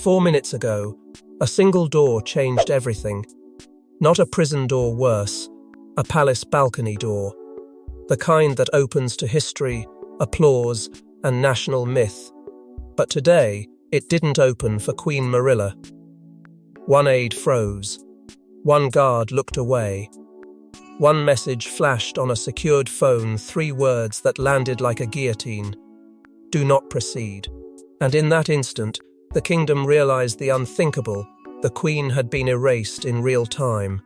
4 minutes ago, a single door changed everything. Not a prison door, worse, a palace balcony door. The kind that opens to history, applause, and national myth. But today, it didn't open for Queen Marilla. One aide froze. One guard looked away. One message flashed on a secured phone, 3 words that landed like a guillotine. Do not proceed. And in that instant, the kingdom realized the unthinkable. The Queen had been erased in real time.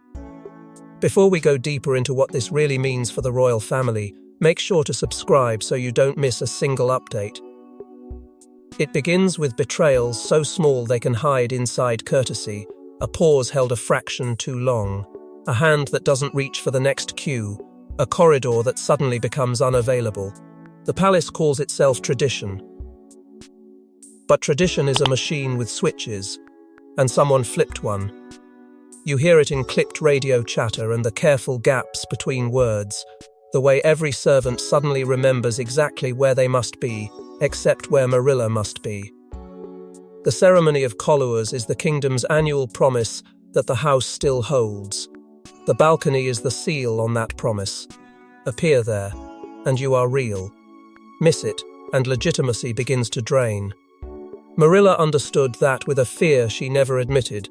Before we go deeper into what this really means for the royal family, make sure to subscribe so you don't miss a single update. It begins with betrayals so small they can hide inside courtesy, a pause held a fraction too long, a hand that doesn't reach for the next cue, a corridor that suddenly becomes unavailable. The palace calls itself tradition. But tradition is a machine with switches, and someone flipped one. You hear it in clipped radio chatter and the careful gaps between words, the way every servant suddenly remembers exactly where they must be, except where Marilla must be. The ceremony of Colluers is the kingdom's annual promise that the house still holds. The balcony is the seal on that promise. Appear there, and you are real. Miss it, and legitimacy begins to drain. Marilla understood that with a fear she never admitted.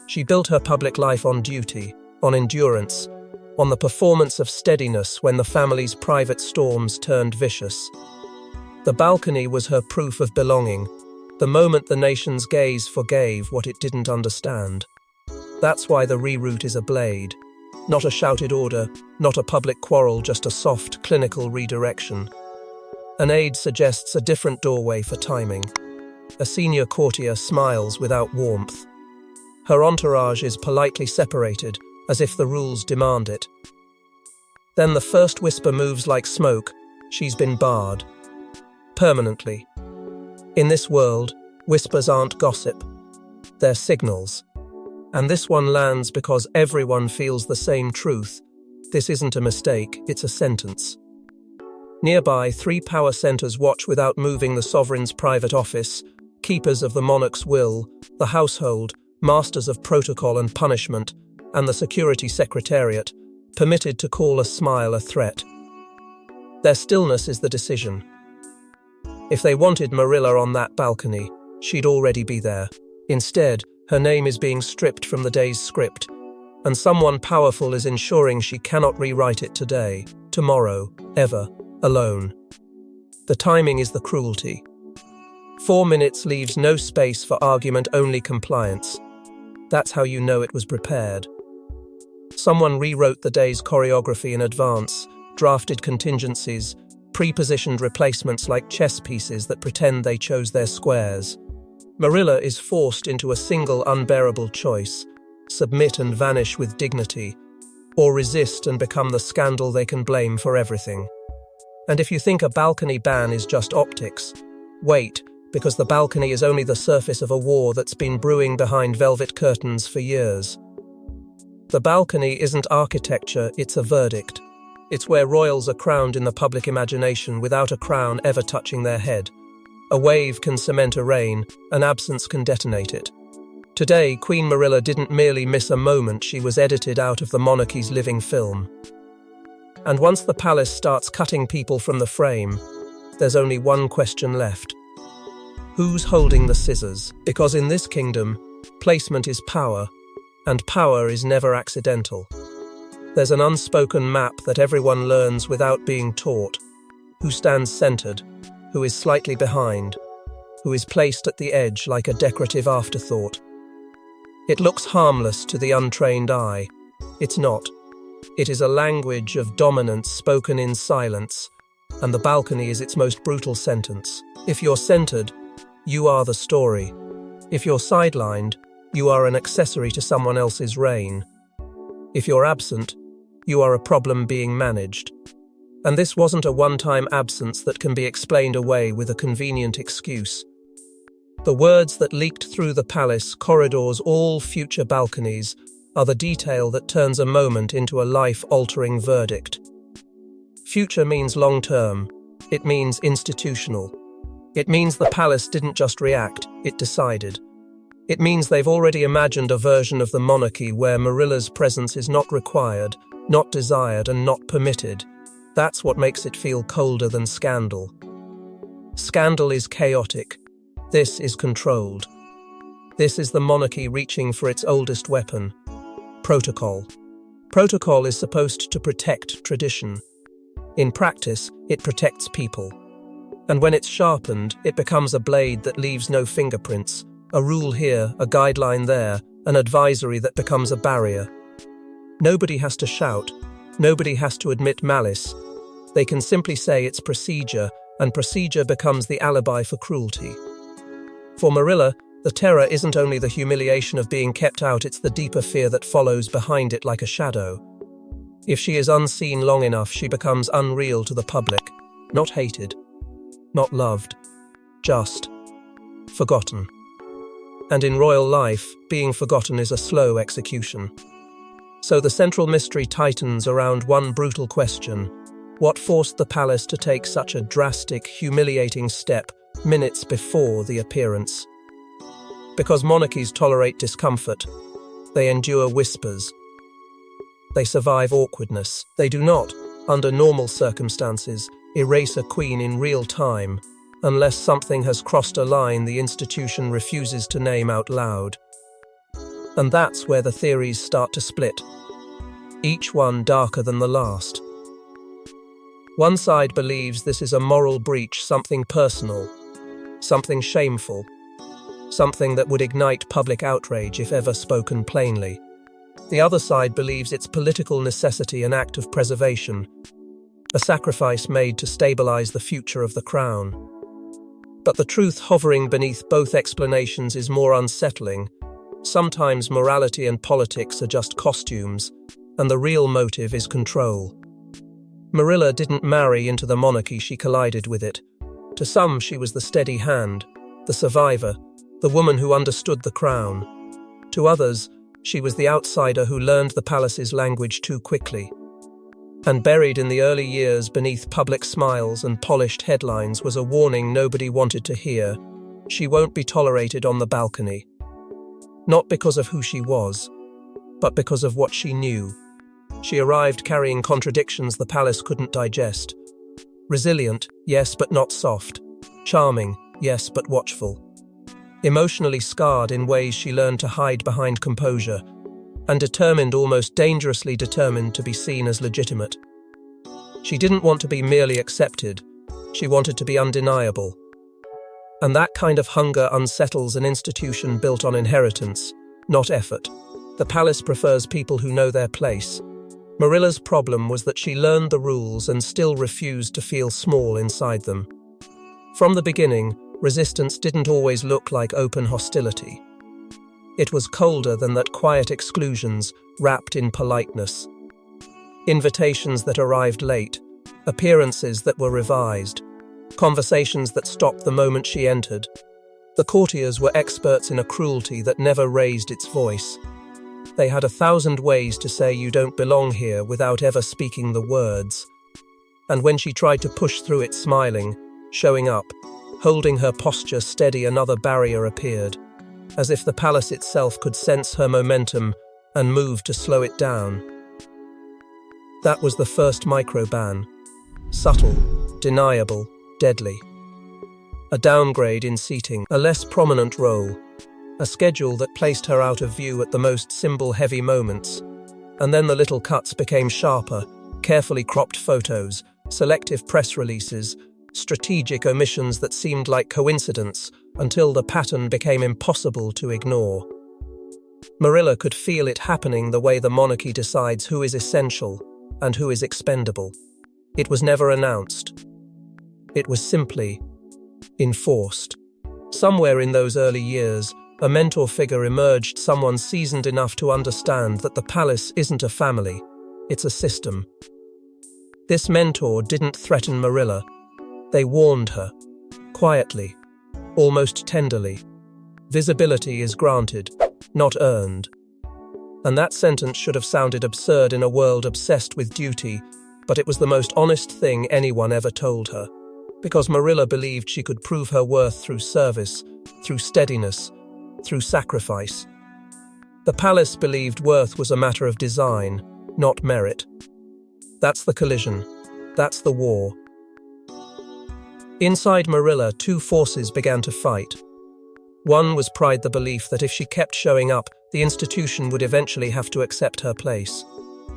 She built her public life on duty, on endurance, on the performance of steadiness when the family's private storms turned vicious. The balcony was her proof of belonging, the moment the nation's gaze forgave what it didn't understand. That's why the reroute is a blade. Not a shouted order, not a public quarrel, just a soft, clinical redirection. An aide suggests a different doorway for timing. A senior courtier smiles without warmth. Her entourage is politely separated, as if the rules demand it. Then the first whisper moves like smoke. She's been barred. Permanently. In this world, whispers aren't gossip. They're signals. And this one lands because everyone feels the same truth. This isn't a mistake, it's a sentence. Nearby, 3 power centers watch without moving the sovereign's private office, keepers of the monarch's will, the household, masters of protocol and punishment, and the security secretariat, permitted to call a smile a threat. Their stillness is the decision. If they wanted Marilla on that balcony, she'd already be there. Instead, her name is being stripped from the day's script, and someone powerful is ensuring she cannot rewrite it today, tomorrow, ever, alone. The timing is the cruelty. 4 minutes leaves no space for argument, only compliance. That's how you know it was prepared. Someone rewrote the day's choreography in advance, drafted contingencies, pre-positioned replacements like chess pieces that pretend they chose their squares. Marilla is forced into a single unbearable choice: submit and vanish with dignity, or resist and become the scandal they can blame for everything. And if you think a balcony ban is just optics, wait, because the balcony is only the surface of a war that's been brewing behind velvet curtains for years. The balcony isn't architecture, it's a verdict. It's where royals are crowned in the public imagination without a crown ever touching their head. A wave can cement a reign, an absence can detonate it. Today, Queen Marilla didn't merely miss a moment, she was edited out of the monarchy's living film. And once the palace starts cutting people from the frame, there's only one question left. Who's holding the scissors? Because in this kingdom, placement is power, and power is never accidental. There's an unspoken map that everyone learns without being taught. Who stands centered? Who is slightly behind? Who is placed at the edge like a decorative afterthought? It looks harmless to the untrained eye. It's not. It is a language of dominance spoken in silence, and the balcony is its most brutal sentence. If you're centered, you are the story. If you're sidelined, you are an accessory to someone else's reign. If you're absent, you are a problem being managed. And this wasn't a one-time absence that can be explained away with a convenient excuse. The words that leaked through the palace corridors, all future balconies, are the detail that turns a moment into a life-altering verdict. Future means long-term. It means institutional. It means the palace didn't just react, it decided. It means they've already imagined a version of the monarchy where Marilla's presence is not required, not desired, and not permitted. That's what makes it feel colder than scandal. Scandal is chaotic. This is controlled. This is the monarchy reaching for its oldest weapon: protocol. Protocol is supposed to protect tradition. In practice, it protects people. And when it's sharpened, it becomes a blade that leaves no fingerprints, a rule here, a guideline there, an advisory that becomes a barrier. Nobody has to shout. Nobody has to admit malice. They can simply say it's procedure, and procedure becomes the alibi for cruelty. For Marilla, the terror isn't only the humiliation of being kept out, it's the deeper fear that follows behind it like a shadow. If she is unseen long enough, she becomes unreal to the public, not hated, not loved, just forgotten. And in royal life, being forgotten is a slow execution. So the central mystery tightens around one brutal question: what forced the palace to take such a drastic, humiliating step minutes before the appearance? Because monarchies tolerate discomfort. They endure whispers. They survive awkwardness. They do not, under normal circumstances, erase a queen in real time, unless something has crossed a line the institution refuses to name out loud. And that's where the theories start to split, each one darker than the last. One side believes this is a moral breach, something personal, something shameful, something that would ignite public outrage if ever spoken plainly. The other side believes it's political necessity, an act of preservation, a sacrifice made to stabilize the future of the crown. But the truth hovering beneath both explanations is more unsettling. Sometimes morality and politics are just costumes, and the real motive is control. Marilla didn't marry into the monarchy, she collided with it. To some, she was the steady hand, the survivor, the woman who understood the crown. To others, she was the outsider who learned the palace's language too quickly. And buried in the early years beneath public smiles and polished headlines was a warning nobody wanted to hear: she won't be tolerated on the balcony. Not because of who she was, but because of what she knew. She arrived carrying contradictions the palace couldn't digest. Resilient, yes, but not soft. Charming, yes, but watchful. Emotionally scarred in ways she learned to hide behind composure, and determined, almost dangerously determined, to be seen as legitimate. She didn't want to be merely accepted, she wanted to be undeniable. And that kind of hunger unsettles an institution built on inheritance, not effort. The palace prefers people who know their place. Marilla's problem was that she learned the rules and still refused to feel small inside them. From the beginning, resistance didn't always look like open hostility. It was colder than that, quiet exclusions wrapped in politeness. Invitations that arrived late, appearances that were revised, conversations that stopped the moment she entered. The courtiers were experts in a cruelty that never raised its voice. They had 1,000 ways to say you don't belong here without ever speaking the words. And when she tried to push through it smiling, showing up, holding her posture steady, another barrier appeared, as if the palace itself could sense her momentum and move to slow it down. That was the first micro-ban. Subtle, deniable, deadly. A downgrade in seating, a less prominent role, a schedule that placed her out of view at the most symbol-heavy moments. And then the little cuts became sharper, carefully cropped photos, selective press releases, strategic omissions that seemed like coincidence until the pattern became impossible to ignore. Marilla could feel it happening the way the monarchy decides who is essential and who is expendable. It was never announced. It was simply enforced. Somewhere in those early years, a mentor figure emerged, someone seasoned enough to understand that the palace isn't a family, it's a system. This mentor didn't threaten Marilla. They warned her, quietly, almost tenderly. Visibility is granted, not earned. And that sentence should have sounded absurd in a world obsessed with duty, but it was the most honest thing anyone ever told her. Because Marilla believed she could prove her worth through service, through steadiness, through sacrifice. The palace believed worth was a matter of design, not merit. That's the collision. That's the war. Inside Marilla, two forces began to fight. One was pride, the belief that if she kept showing up, the institution would eventually have to accept her place.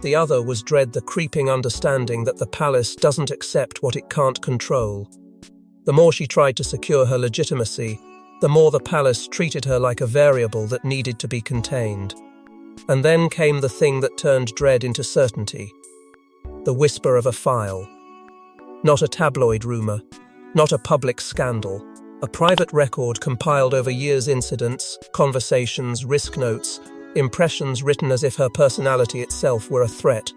The other was dread, the creeping understanding that the palace doesn't accept what it can't control. The more she tried to secure her legitimacy, the more the palace treated her like a variable that needed to be contained. And then came the thing that turned dread into certainty. The whisper of a file. Not a tabloid rumor, not a public scandal. A private record compiled over years, incidents, conversations, risk notes, impressions written as if her personality itself were a threat.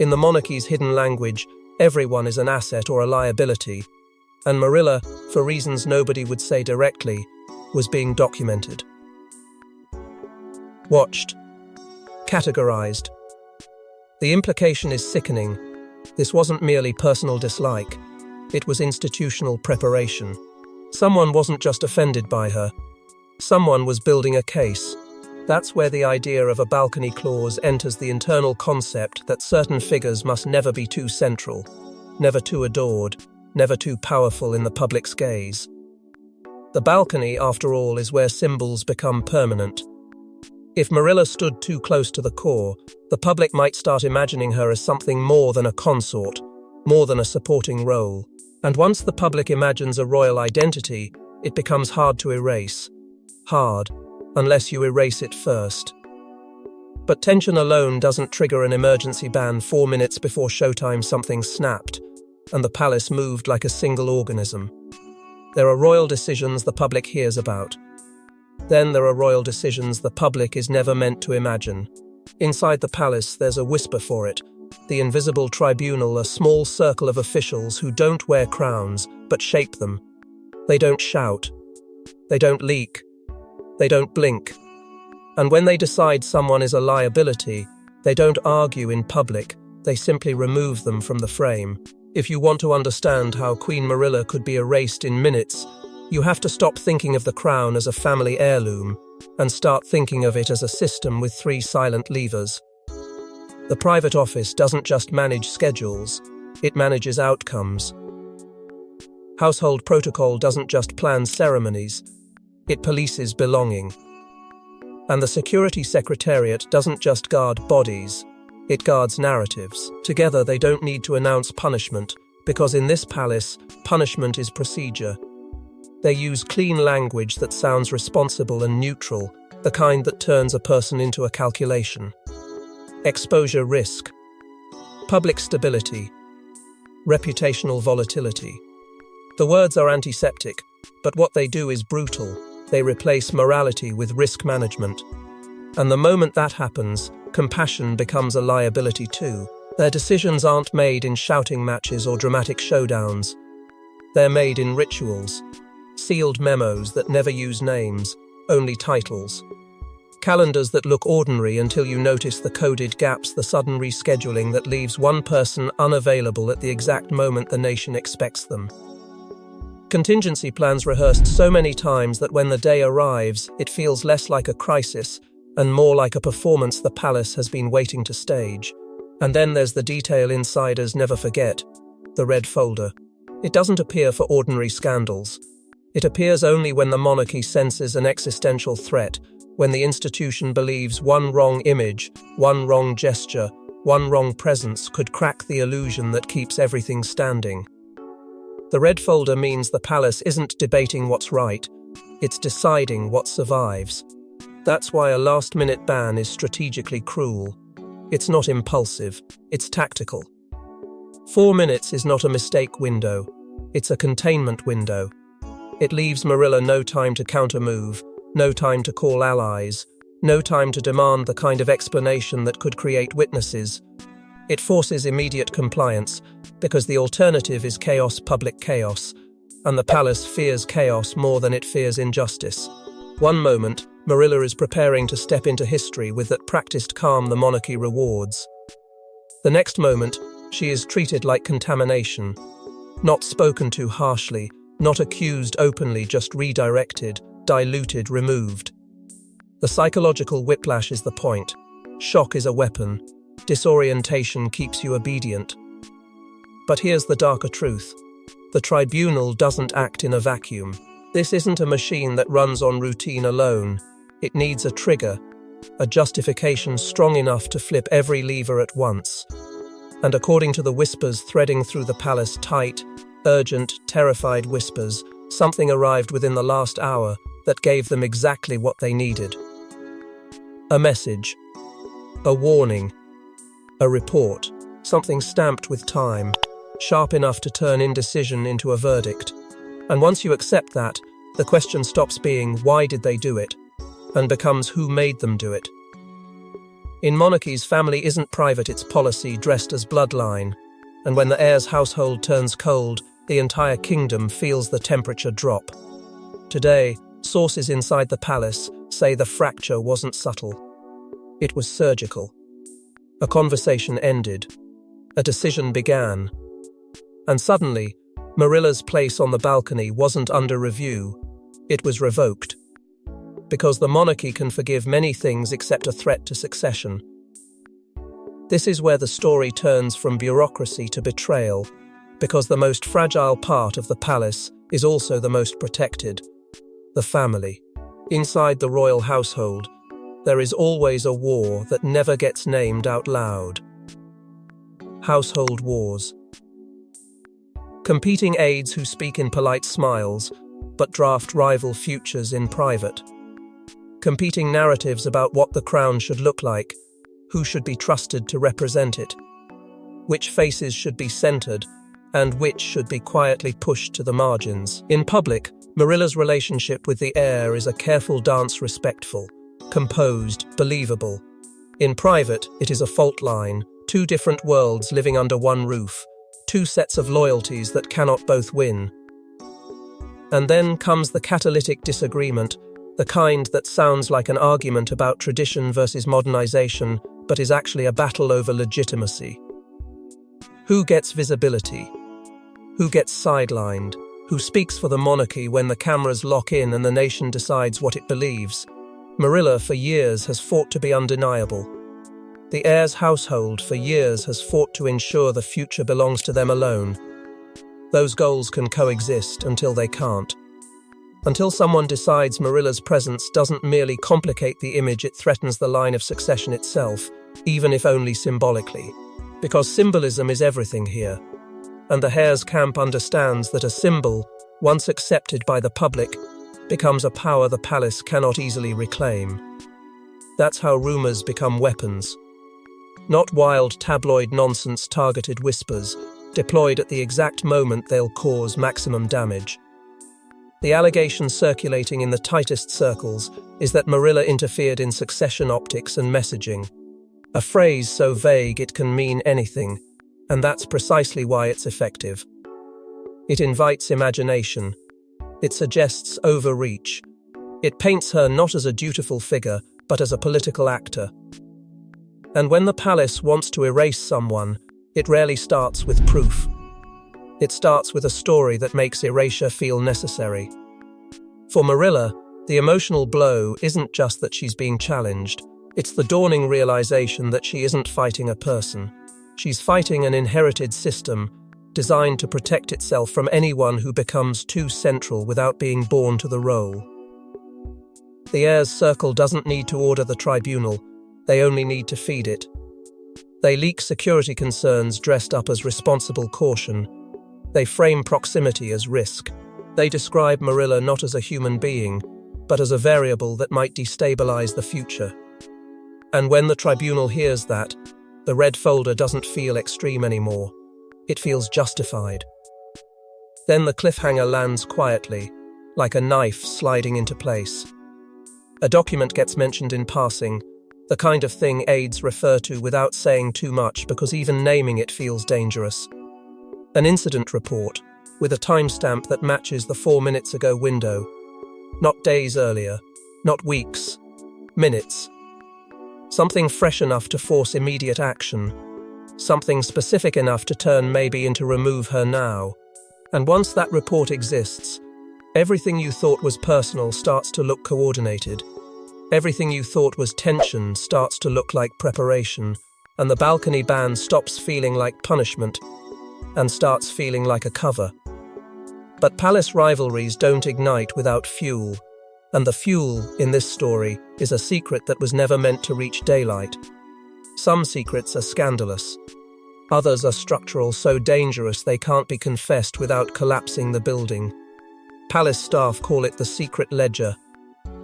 In the monarchy's hidden language, everyone is an asset or a liability, and Marilla, for reasons nobody would say directly, was being documented. Watched. Categorized. The implication is sickening. This wasn't merely personal dislike. It was institutional preparation. Someone wasn't just offended by her. Someone was building a case. That's where the idea of a balcony clause enters the internal concept that certain figures must never be too central, never too adored, never too powerful in the public's gaze. The balcony, after all, is where symbols become permanent. If Marilla stood too close to the core, the public might start imagining her as something more than a consort, more than a supporting role. And once the public imagines a royal identity, it becomes hard to erase. Hard, unless you erase it first. But tension alone doesn't trigger an emergency ban 4 minutes before showtime. Something snapped, and the palace moved like a single organism. There are royal decisions the public hears about. Then there are royal decisions the public is never meant to imagine. Inside the palace, there's a whisper for it. The invisible tribunal, a small circle of officials who don't wear crowns, but shape them. They don't shout. They don't leak. They don't blink. And when they decide someone is a liability, they don't argue in public, they simply remove them from the frame. If you want to understand how Queen Marilla could be erased in minutes, you have to stop thinking of the crown as a family heirloom and start thinking of it as a system with 3 silent levers. The private office doesn't just manage schedules, it manages outcomes. Household protocol doesn't just plan ceremonies, it polices belonging. And the security secretariat doesn't just guard bodies, it guards narratives. Together they don't need to announce punishment, because in this palace, punishment is procedure. They use clean language that sounds responsible and neutral, the kind that turns a person into a calculation. Exposure risk, public stability, reputational volatility. The words are antiseptic, but what they do is brutal. They replace morality with risk management. And the moment that happens, compassion becomes a liability too. Their decisions aren't made in shouting matches or dramatic showdowns. They're made in rituals, sealed memos that never use names, only titles. Calendars that look ordinary until you notice the coded gaps, the sudden rescheduling that leaves one person unavailable at the exact moment the nation expects them. Contingency plans rehearsed so many times that when the day arrives, it feels less like a crisis and more like a performance the palace has been waiting to stage. And then there's the detail insiders never forget, the red folder. It doesn't appear for ordinary scandals. It appears only when the monarchy senses an existential threat, when the institution believes one wrong image, one wrong gesture, one wrong presence could crack the illusion that keeps everything standing. The red folder means the palace isn't debating what's right, it's deciding what survives. That's why a last-minute ban is strategically cruel. It's not impulsive, it's tactical. 4 minutes is not a mistake window, it's a containment window. It leaves Marilla no time to counter-move, no time to call allies, no time to demand the kind of explanation that could create witnesses. It forces immediate compliance, because the alternative is chaos, public chaos, and the palace fears chaos more than it fears injustice. One moment, Marilla is preparing to step into history with that practiced calm the monarchy rewards. The next moment, she is treated like contamination, not spoken to harshly, not accused openly, just redirected, diluted, removed. The psychological whiplash is the point. Shock is a weapon. Disorientation keeps you obedient. But here's the darker truth. The tribunal doesn't act in a vacuum. This isn't a machine that runs on routine alone. It needs a trigger, a justification strong enough to flip every lever at once. And according to the whispers threading through the palace, tight, urgent, terrified whispers, something arrived within the last hour that gave them exactly what they needed. A message, a warning, a report, something stamped with time, sharp enough to turn indecision into a verdict. And once you accept that, the question stops being why did they do it, and becomes who made them do it. In monarchies, family isn't private, it's policy dressed as bloodline, and when the heir's household turns cold, the entire kingdom feels the temperature drop. Today, sources inside the palace say the fracture wasn't subtle. It was surgical. A conversation ended. A decision began. And suddenly, Marilla's place on the balcony wasn't under review. It was revoked. Because the monarchy can forgive many things except a threat to succession. This is where the story turns from bureaucracy to betrayal, because the most fragile part of the palace is also the most protected, the family. Inside the royal household, there is always a war that never gets named out loud. Household wars. Competing aides who speak in polite smiles, but draft rival futures in private. Competing narratives about what the crown should look like, who should be trusted to represent it, which faces should be centered, and which should be quietly pushed to the margins. In public, Marilla's relationship with the heir is a careful dance, respectful, composed, believable. In private, it is a fault line, two different worlds living under one roof, two sets of loyalties that cannot both win. And then comes the catalytic disagreement, the kind that sounds like an argument about tradition versus modernization, but is actually a battle over legitimacy. Who gets visibility? Who gets sidelined? Who speaks for the monarchy when the cameras lock in and the nation decides what it believes? Marilla, for years, has fought to be undeniable. The heir's household, for years, has fought to ensure the future belongs to them alone. Those goals can coexist until they can't. Until someone decides Marilla's presence doesn't merely complicate the image, it threatens the line of succession itself, even if only symbolically. Because symbolism is everything here. And the heir's camp understands that a symbol, once accepted by the public, becomes a power the palace cannot easily reclaim. That's how rumors become weapons. Not wild tabloid nonsense targeted whispers, deployed at the exact moment they'll cause maximum damage. The allegation circulating in the tightest circles is that Marilla interfered in succession optics and messaging. A phrase so vague it can mean anything, and that's precisely why it's effective. It invites imagination. It suggests overreach. It paints her not as a dutiful figure, but as a political actor. And when the palace wants to erase someone, it rarely starts with proof. It starts with a story that makes erasure feel necessary. For Marilla, the emotional blow isn't just that she's being challenged. It's the dawning realization that she isn't fighting a person. She's fighting an inherited system designed to protect itself from anyone who becomes too central without being born to the role. The heir's circle doesn't need to order the tribunal. They only need to feed it. They leak security concerns dressed up as responsible caution. They frame proximity as risk. They describe Marilla not as a human being, but as a variable that might destabilize the future. And when the tribunal hears that, the red folder doesn't feel extreme anymore. It feels justified. Then the cliffhanger lands quietly, like a knife sliding into place. A document gets mentioned in passing, the kind of thing aides refer to without saying too much because even naming it feels dangerous. An incident report, with a timestamp that matches the 4 minutes ago window. Not days earlier, not weeks, minutes. Something fresh enough to force immediate action. Something specific enough to turn maybe into remove her now. And once that report exists, everything you thought was personal starts to look coordinated. Everything you thought was tension starts to look like preparation, and the balcony ban stops feeling like punishment and starts feeling like a cover. But palace rivalries don't ignite without fuel, and the fuel in this story is a secret that was never meant to reach daylight. Some secrets are scandalous. Others are structural, so dangerous they can't be confessed without collapsing the building. Palace staff call it the secret ledger,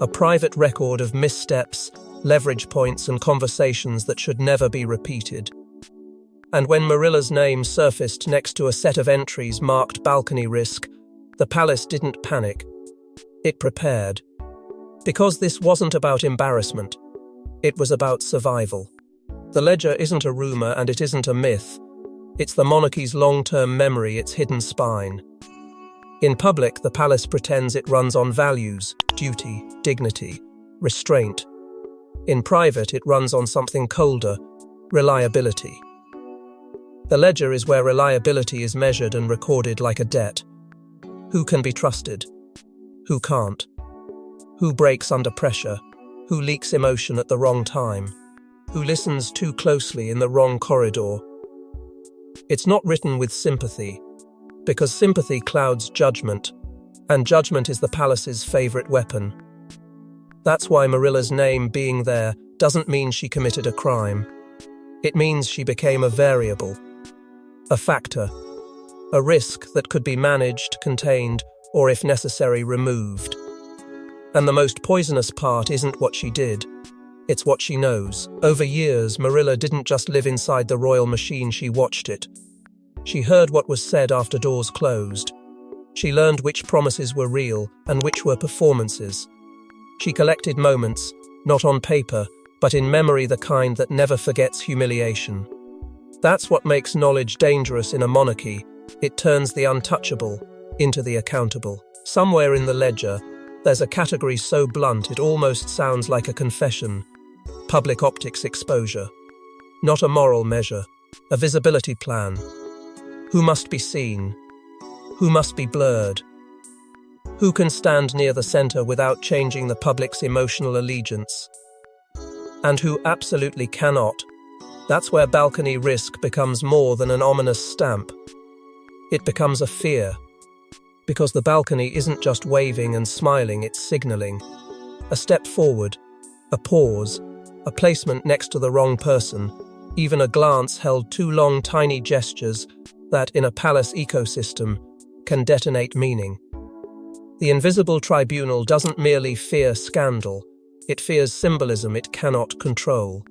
a private record of missteps, leverage points and conversations that should never be repeated. And when Marilla's name surfaced next to a set of entries marked balcony risk, the palace didn't panic. It prepared. Because this wasn't about embarrassment. It was about survival. The ledger isn't a rumour and it isn't a myth. It's the monarchy's long-term memory, its hidden spine. In public, the palace pretends it runs on values, duty, dignity, restraint. In private, it runs on something colder, reliability. The ledger is where reliability is measured and recorded like a debt. Who can be trusted? Who can't? Who breaks under pressure? Who leaks emotion at the wrong time? Who listens too closely in the wrong corridor? It's not written with sympathy, because sympathy clouds judgment, and judgment is the palace's favourite weapon. That's why Marilla's name being there doesn't mean she committed a crime. It means she became a variable, a factor, a risk that could be managed, contained, or if necessary, removed. And the most poisonous part isn't what she did, it's what she knows. Over years, Marilla didn't just live inside the royal machine, she watched it. She heard what was said after doors closed. She learned which promises were real and which were performances. She collected moments, not on paper, but in memory, the kind that never forgets humiliation. That's what makes knowledge dangerous in a monarchy. It turns the untouchable into the accountable. Somewhere in the ledger, there's a category so blunt it almost sounds like a confession. Public optics exposure. Not a moral measure, a visibility plan. Who must be seen? Who must be blurred? Who can stand near the center without changing the public's emotional allegiance? And who absolutely cannot? That's where balcony risk becomes more than an ominous stamp. It becomes a fear. Because the balcony isn't just waving and smiling, it's signaling. A step forward, a pause, a placement next to the wrong person, even a glance held too long, tiny gestures that, in a palace ecosystem, can detonate meaning. The invisible tribunal doesn't merely fear scandal, it fears symbolism it cannot control.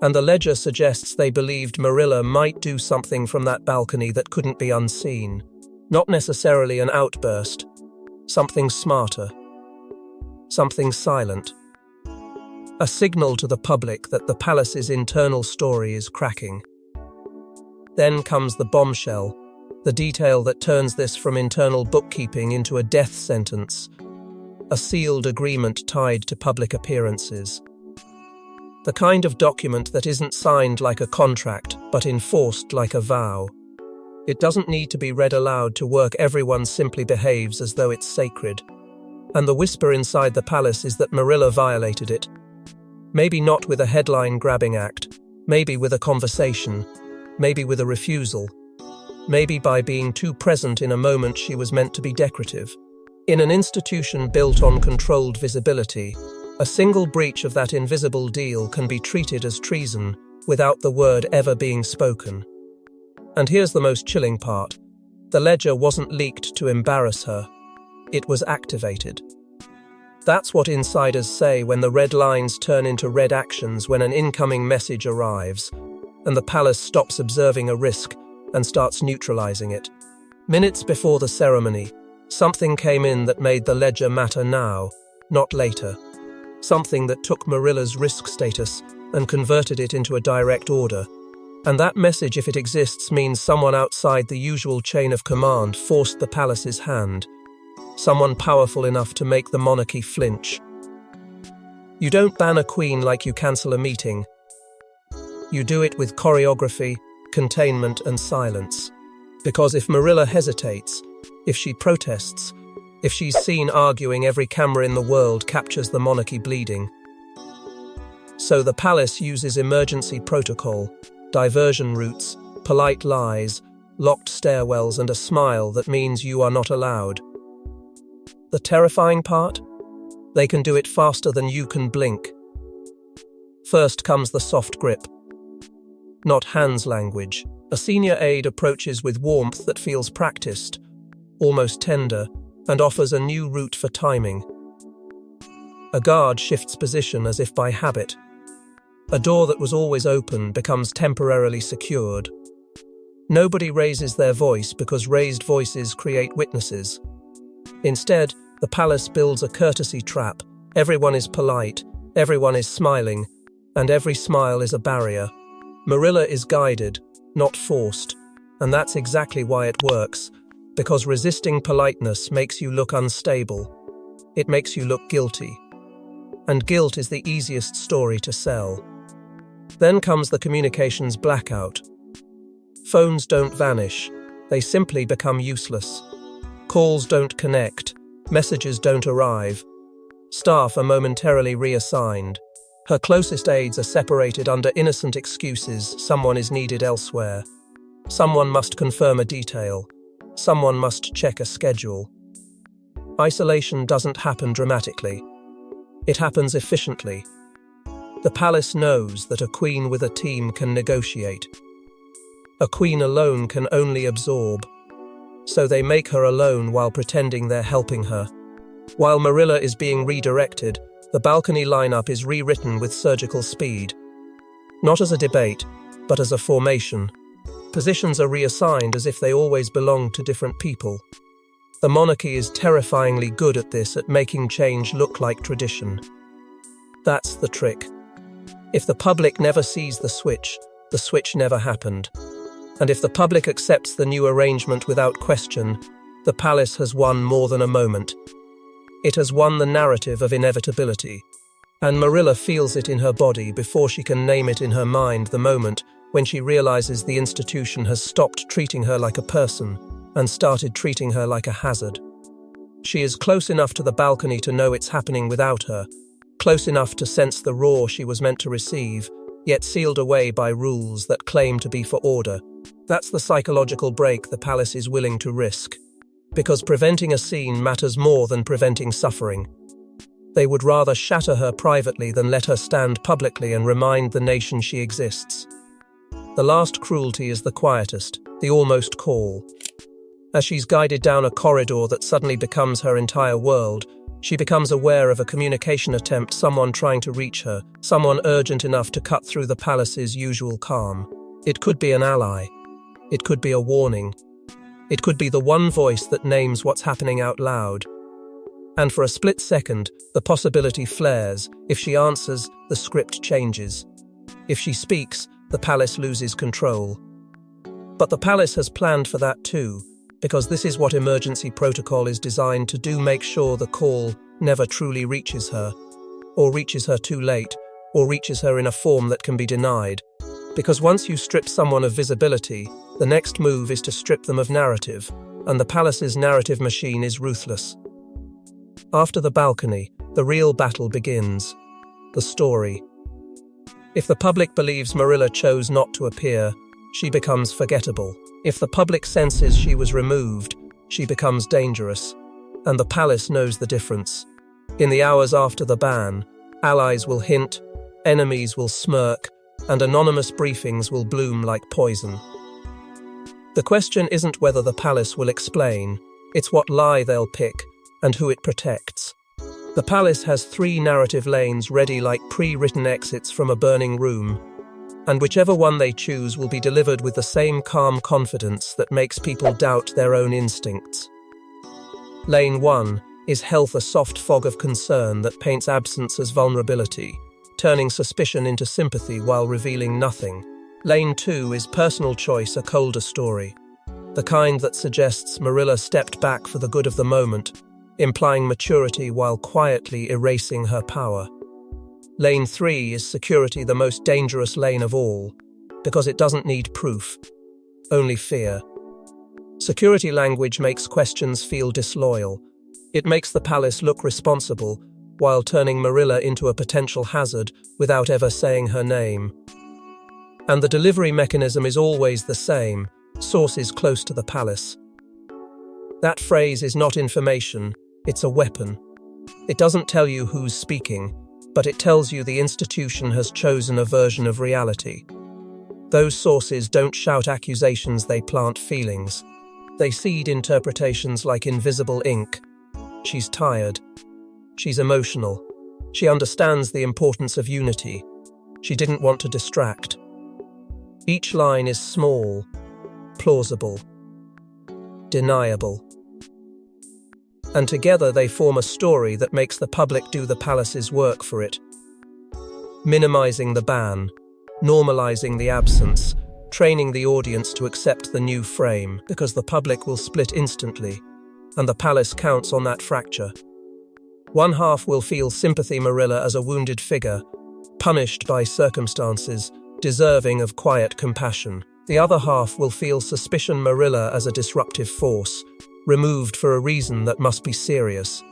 And the ledger suggests they believed Marilla might do something from that balcony that couldn't be unseen. Not necessarily an outburst, something smarter, something silent. A signal to the public that the palace's internal story is cracking. Then comes the bombshell, the detail that turns this from internal bookkeeping into a death sentence, a sealed agreement tied to public appearances. The kind of document that isn't signed like a contract, but enforced like a vow. It doesn't need to be read aloud to work, everyone simply behaves as though it's sacred. And the whisper inside the palace is that Marilla violated it. Maybe not with a headline-grabbing act, maybe with a conversation, maybe with a refusal, maybe by being too present in a moment she was meant to be decorative. In an institution built on controlled visibility, a single breach of that invisible deal can be treated as treason without the word ever being spoken. And here's the most chilling part. The ledger wasn't leaked to embarrass her. It was activated. That's what insiders say when the red lines turn into red actions, when an incoming message arrives, and the palace stops observing a risk and starts neutralizing it. Minutes before the ceremony, something came in that made the ledger matter now, not later. Something that took Marilla's risk status and converted it into a direct order. And that message, if it exists, means someone outside the usual chain of command forced the palace's hand. Someone powerful enough to make the monarchy flinch. You don't ban a queen like you cancel a meeting. You do it with choreography, containment, and silence. Because if Marilla hesitates, if she protests, if she's seen arguing, every camera in the world captures the monarchy bleeding. So the palace uses emergency protocol, diversion routes, polite lies, locked stairwells, and a smile that means you are not allowed. The terrifying part? They can do it faster than you can blink. First comes the soft grip. Not hands language. A senior aide approaches with warmth that feels practiced, almost tender, and offers a new route for timing. A guard shifts position as if by habit. A door that was always open becomes temporarily secured. Nobody raises their voice because raised voices create witnesses. Instead, the palace builds a courtesy trap. Everyone is polite, everyone is smiling, and every smile is a barrier. Marilla is guided, not forced, and that's exactly why it works, because resisting politeness makes you look unstable. It makes you look guilty. And guilt is the easiest story to sell. Then comes the communications blackout. Phones don't vanish, they simply become useless. Calls don't connect, messages don't arrive. Staff are momentarily reassigned. Her closest aides are separated under innocent excuses. Someone is needed elsewhere. Someone must confirm a detail. Someone must check a schedule. Isolation doesn't happen dramatically. It happens efficiently. The palace knows that a queen with a team can negotiate. A queen alone can only absorb. So they make her alone while pretending they're helping her. While Marilla is being redirected, the balcony lineup is rewritten with surgical speed. Not as a debate, but as a formation. Positions are reassigned as if they always belonged to different people. The monarchy is terrifyingly good at this, at making change look like tradition. That's the trick. If the public never sees the switch never happened. And if the public accepts the new arrangement without question, the palace has won more than a moment. It has won the narrative of inevitability. And Marilla feels it in her body before she can name it in her mind, the moment when she realizes the institution has stopped treating her like a person and started treating her like a hazard. She is close enough to the balcony to know it's happening without her, close enough to sense the roar she was meant to receive, yet sealed away by rules that claim to be for order. That's the psychological break the palace is willing to risk. Because preventing a scene matters more than preventing suffering. They would rather shatter her privately than let her stand publicly and remind the nation she exists. The last cruelty is the quietest, the almost call. As she's guided down a corridor that suddenly becomes her entire world, she becomes aware of a communication attempt, someone trying to reach her, someone urgent enough to cut through the palace's usual calm. It could be an ally. It could be a warning. It could be the one voice that names what's happening out loud. And for a split second, the possibility flares. If she answers, the script changes. If she speaks, the palace loses control. But the palace has planned for that too, because this is what emergency protocol is designed to do: make sure the call never truly reaches her, or reaches her too late, or reaches her in a form that can be denied. Because once you strip someone of visibility, the next move is to strip them of narrative, and the palace's narrative machine is ruthless. After the balcony, the real battle begins. The story. If the public believes Marilla chose not to appear, she becomes forgettable. If the public senses she was removed, she becomes dangerous. And the palace knows the difference. In the hours after the ban, allies will hint, enemies will smirk, and anonymous briefings will bloom like poison. The question isn't whether the palace will explain, it's what lie they'll pick and who it protects. The palace has 3 narrative lanes ready like pre-written exits from a burning room, and whichever one they choose will be delivered with the same calm confidence that makes people doubt their own instincts. Lane 1 is health, a soft fog of concern that paints absence as vulnerability, turning suspicion into sympathy while revealing nothing. Lane 2 is personal choice, a colder story, the kind that suggests Marilla stepped back for the good of the moment, implying maturity while quietly erasing her power. Lane 3 is security, the most dangerous lane of all, because it doesn't need proof, only fear. Security language makes questions feel disloyal. It makes the palace look responsible, while turning Marilla into a potential hazard without ever saying her name. And the delivery mechanism is always the same, sources close to the palace. That phrase is not information, it's a weapon. It doesn't tell you who's speaking, but it tells you the institution has chosen a version of reality. Those sources don't shout accusations, they plant feelings. They seed interpretations like invisible ink. She's tired. She's emotional. She understands the importance of unity. She didn't want to distract. Each line is small, plausible, deniable. And together they form a story that makes the public do the palace's work for it. Minimizing the ban, normalizing the absence, training the audience to accept the new frame, because the public will split instantly, and the palace counts on that fracture. One half will feel sympathy Marilla as a wounded figure, punished by circumstances, deserving of quiet compassion. The other half will feel suspicion Marilla as a disruptive force, removed for a reason that must be serious.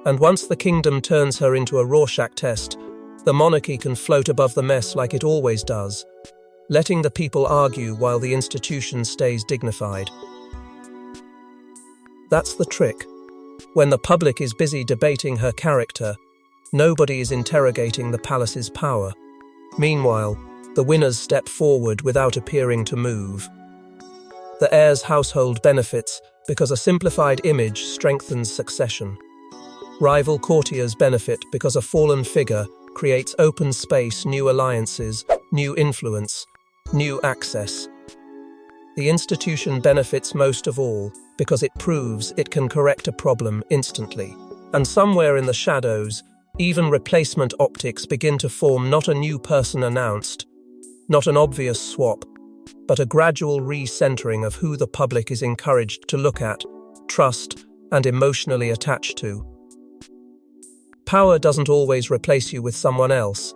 And once the kingdom turns her into a Rorschach test, the monarchy can float above the mess like it always does, letting the people argue while the institution stays dignified. That's the trick. When the public is busy debating her character, nobody is interrogating the palace's power. Meanwhile, the winners step forward without appearing to move. The heir's household benefits because a simplified image strengthens succession. Rival courtiers benefit because a fallen figure creates open space, new alliances, new influence, new access. The institution benefits most of all because it proves it can correct a problem instantly. And somewhere in the shadows, even replacement optics begin to form, not a new person announced, not an obvious swap, but a gradual recentering of who the public is encouraged to look at, trust, and emotionally attach to. Power doesn't always replace you with someone else.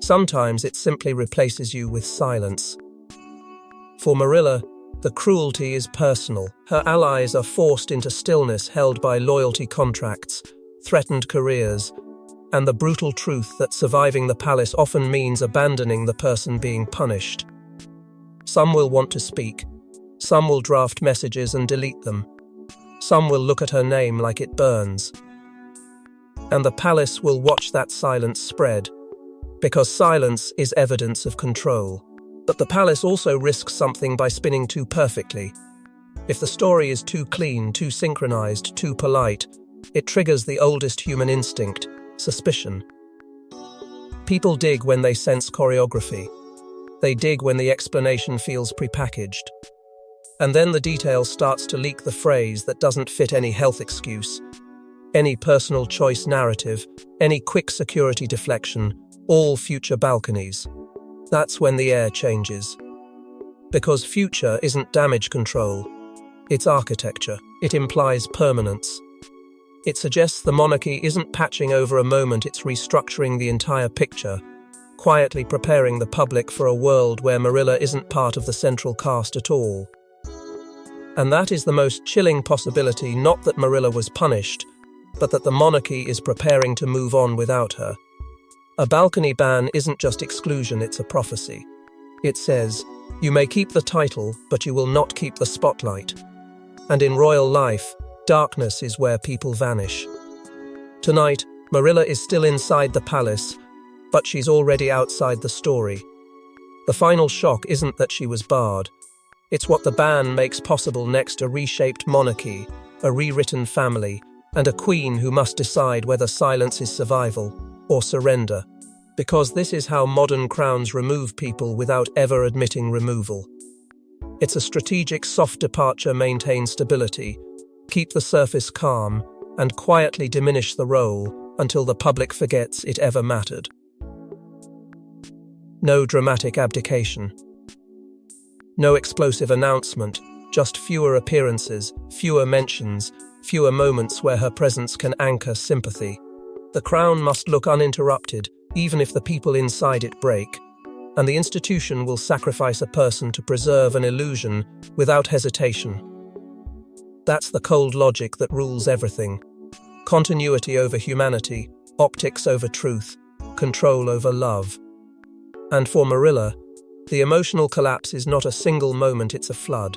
Sometimes it simply replaces you with silence. For Marilla, the cruelty is personal. Her allies are forced into stillness held by loyalty contracts, threatened careers, and the brutal truth that surviving the palace often means abandoning the person being punished. Some will want to speak. Some will draft messages and delete them. Some will look at her name like it burns. And the palace will watch that silence spread, because silence is evidence of control. But the palace also risks something by spinning too perfectly. If the story is too clean, too synchronized, too polite, it triggers the oldest human instinct, suspicion. People dig when they sense choreography. They dig when the explanation feels prepackaged. And then the detail starts to leak, the phrase that doesn't fit any health excuse, any personal choice narrative, any quick security deflection, all future balconies. That's when the air changes. Because future isn't damage control, it's architecture. It implies permanence. It suggests the monarchy isn't patching over a moment, it's restructuring the entire picture, quietly preparing the public for a world where Marilla isn't part of the central cast at all. And that is the most chilling possibility, not that Marilla was punished, but that the monarchy is preparing to move on without her. A balcony ban isn't just exclusion, it's a prophecy. It says, you may keep the title, but you will not keep the spotlight. And in royal life, darkness is where people vanish. Tonight, Marilla is still inside the palace, but she's already outside the story. The final shock isn't that she was barred. It's what the ban makes possible next: a reshaped monarchy, a rewritten family, and a queen who must decide whether silence is survival or surrender. Because this is how modern crowns remove people without ever admitting removal. It's a strategic soft departure, maintain stability, keep the surface calm, and quietly diminish the role until the public forgets it ever mattered. No dramatic abdication. No explosive announcement, just fewer appearances, fewer mentions, fewer moments where her presence can anchor sympathy. The crown must look uninterrupted, even if the people inside it break, and the institution will sacrifice a person to preserve an illusion without hesitation. That's the cold logic that rules everything. Continuity over humanity, optics over truth, control over love. And for Marilla, the emotional collapse is not a single moment, it's a flood.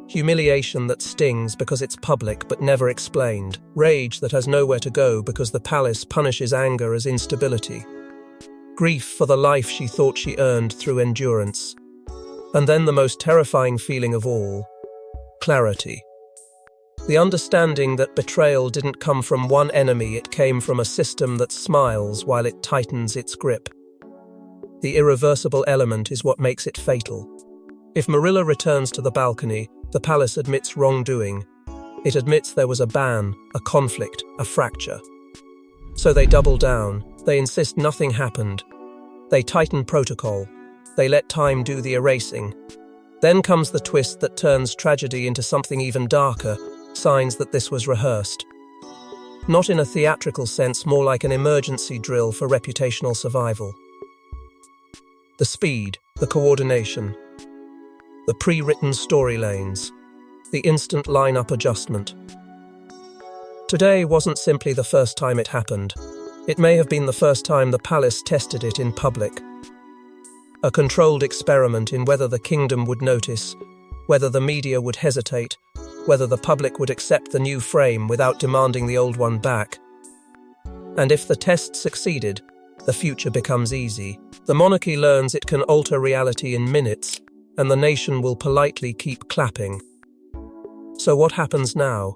Humiliation that stings because it's public but never explained. Rage that has nowhere to go because the palace punishes anger as instability. Grief for the life she thought she earned through endurance. And then the most terrifying feeling of all, clarity. The understanding that betrayal didn't come from one enemy, it came from a system that smiles while it tightens its grip. The irreversible element is what makes it fatal. If Marilla returns to the balcony, the palace admits wrongdoing. It admits there was a ban, a conflict, a fracture. So they double down. They insist nothing happened. They tighten protocol. They let time do the erasing. Then comes the twist that turns tragedy into something even darker, signs that this was rehearsed. Not in a theatrical sense, more like an emergency drill for reputational survival. The speed, the coordination, the pre-written story lanes, the instant line-up adjustment. Today wasn't simply the first time it happened. It may have been the first time the palace tested it in public. A controlled experiment in whether the kingdom would notice, whether the media would hesitate, whether the public would accept the new frame without demanding the old one back. And if the test succeeded, the future becomes easy. The monarchy learns it can alter reality in minutes, and the nation will politely keep clapping. So what happens now?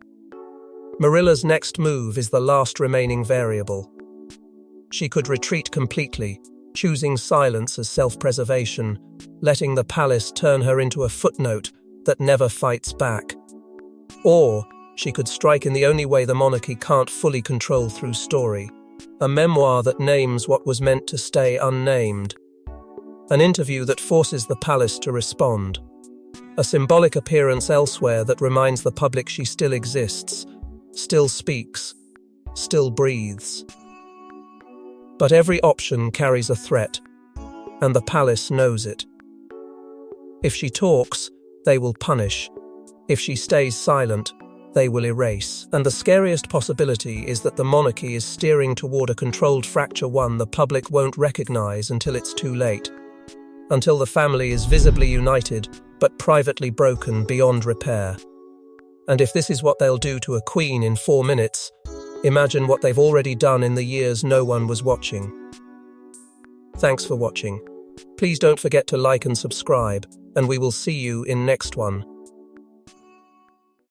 Marilla's next move is the last remaining variable. She could retreat completely, choosing silence as self-preservation, letting the palace turn her into a footnote that never fights back. Or she could strike in the only way the monarchy can't fully control through story, a memoir that names what was meant to stay unnamed. An interview that forces the palace to respond. A symbolic appearance elsewhere that reminds the public she still exists, still speaks, still breathes. But every option carries a threat, and the palace knows it. If she talks, they will punish. If she stays silent, they will erase. And the scariest possibility is that the monarchy is steering toward a controlled fracture, one the public won't recognize until it's too late. Until the family is visibly united, but privately broken beyond repair. And if this is what they'll do to a queen in 4 minutes, imagine what they've already done in the years no one was watching. Thanks for watching. Please don't forget to like and subscribe, and we will see you in next one.